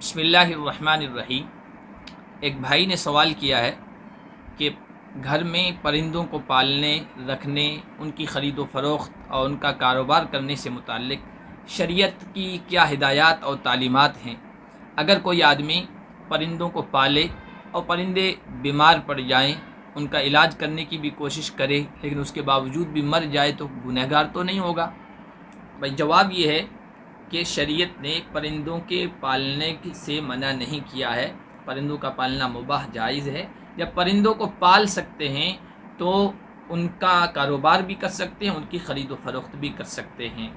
بسم اللہ الرحمن الرحیم۔ ایک بھائی نے سوال کیا ہے کہ گھر میں پرندوں کو پالنے، رکھنے، ان کی خرید و فروخت اور ان کا کاروبار کرنے سے متعلق شریعت کی کیا ہدایات اور تعلیمات ہیں۔ اگر کوئی آدمی پرندوں کو پالے اور پرندے بیمار پڑ جائیں، ان کا علاج کرنے کی بھی کوشش کرے لیکن اس کے باوجود بھی مر جائے تو گنہگار تو نہیں ہوگا؟ بھائی جواب یہ ہے کہ شریعت نے پرندوں کے پالنے سے منع نہیں کیا ہے۔ پرندوں کا پالنا مباح جائز ہے۔ جب پرندوں کو پال سکتے ہیں تو ان کا کاروبار بھی کر سکتے ہیں، ان کی خرید و فروخت بھی کر سکتے ہیں۔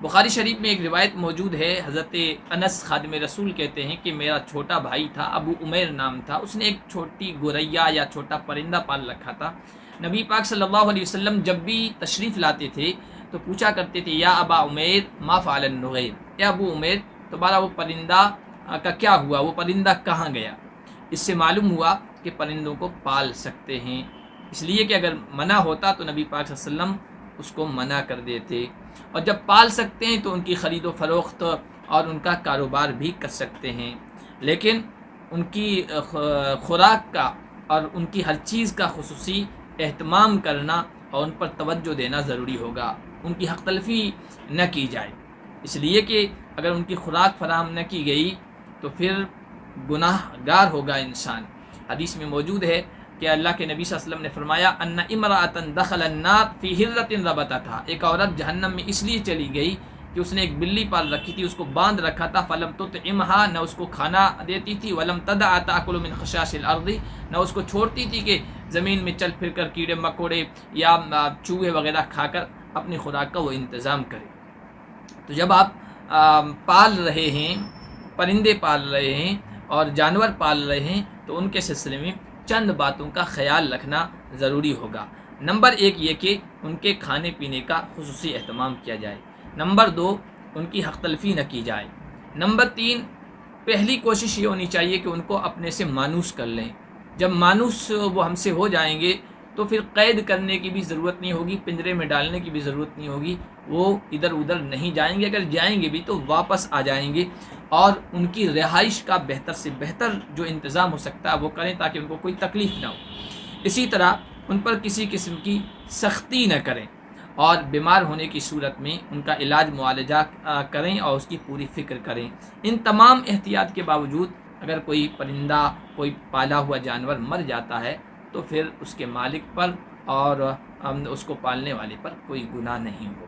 بخاری شریف میں ایک روایت موجود ہے، حضرت انس خادم رسول کہتے ہیں کہ میرا چھوٹا بھائی تھا، ابو عمیر نام تھا، اس نے ایک چھوٹی گوریا یا چھوٹا پرندہ پال رکھا تھا۔ نبی پاک صلی اللہ علیہ وسلم جب بھی تشریف لاتے تھے تو پوچھا کرتے تھے، یا ابا عمیر ما فعل النغیر، اے ابو عمیر تمہارا وہ پرندہ کا کیا ہوا، وہ پرندہ کہاں گیا؟ اس سے معلوم ہوا کہ پرندوں کو پال سکتے ہیں، اس لیے کہ اگر منع ہوتا تو نبی پاک صلی اللہ علیہ وسلم اس کو منع کر دیتے۔ اور جب پال سکتے ہیں تو ان کی خرید و فروخت اور ان کا کاروبار بھی کر سکتے ہیں، لیکن ان کی خوراک کا اور ان کی ہر چیز کا خصوصی اہتمام کرنا اور ان پر توجہ دینا ضروری ہوگا، ان کی حق تلفی نہ کی جائے، اس لیے کہ اگر ان کی خوراک فراہم نہ کی گئی تو پھر گناہ گار ہوگا انسان۔ حدیث میں موجود ہے کہ اللہ کے نبی صلی اللہ علیہ وسلم نے فرمایا، ان امرأۃ دخل النار فی ہرۃ ربطتھا، ایک عورت جہنم میں اس لیے چلی گئی کہ اس نے ایک بلی پال رکھی تھی، اس کو باندھ رکھا تھا، فلم تطعمھا، نہ اس کو کھانا دیتی تھی، ولم تدع تاکل من خشاش الارض، نہ اس کو چھوڑتی تھی کہ زمین میں چل پھر کر کیڑے مکوڑے یا چوہے وغیرہ کھا کر اپنی خوراک کا وہ انتظام کرے۔ تو جب آپ پال رہے ہیں، پرندے پال رہے ہیں اور جانور پال رہے ہیں تو ان کے سلسلے میں چند باتوں کا خیال رکھنا ضروری ہوگا۔ نمبر ایک یہ کہ ان کے کھانے پینے کا خصوصی اہتمام کیا جائے۔ نمبر دو، ان کی حق تلفی نہ کی جائے۔ نمبر تین، پہلی کوشش یہ ہونی چاہیے کہ ان کو اپنے سے مانوس کر لیں۔ جب مانوس وہ ہم سے ہو جائیں گے تو پھر قید کرنے کی بھی ضرورت نہیں ہوگی، پنجرے میں ڈالنے کی بھی ضرورت نہیں ہوگی، وہ ادھر ادھر نہیں جائیں گے، اگر جائیں گے بھی تو واپس آ جائیں گے، اور ان کی رہائش کا بہتر سے بہتر جو انتظام ہو سکتا ہے وہ کریں تاکہ ان کو کوئی تکلیف نہ ہو۔ اسی طرح ان پر کسی قسم کی سختی نہ کریں، اور بیمار ہونے کی صورت میں ان کا علاج معالجہ کریں اور اس کی پوری فکر کریں۔ ان تمام احتیاط کے باوجود اگر کوئی پرندہ، کوئی پالا ہوا جانور مر جاتا ہے تو پھر اس کے مالک پر اور اس کو پالنے والے پر کوئی گناہ نہیں ہو۔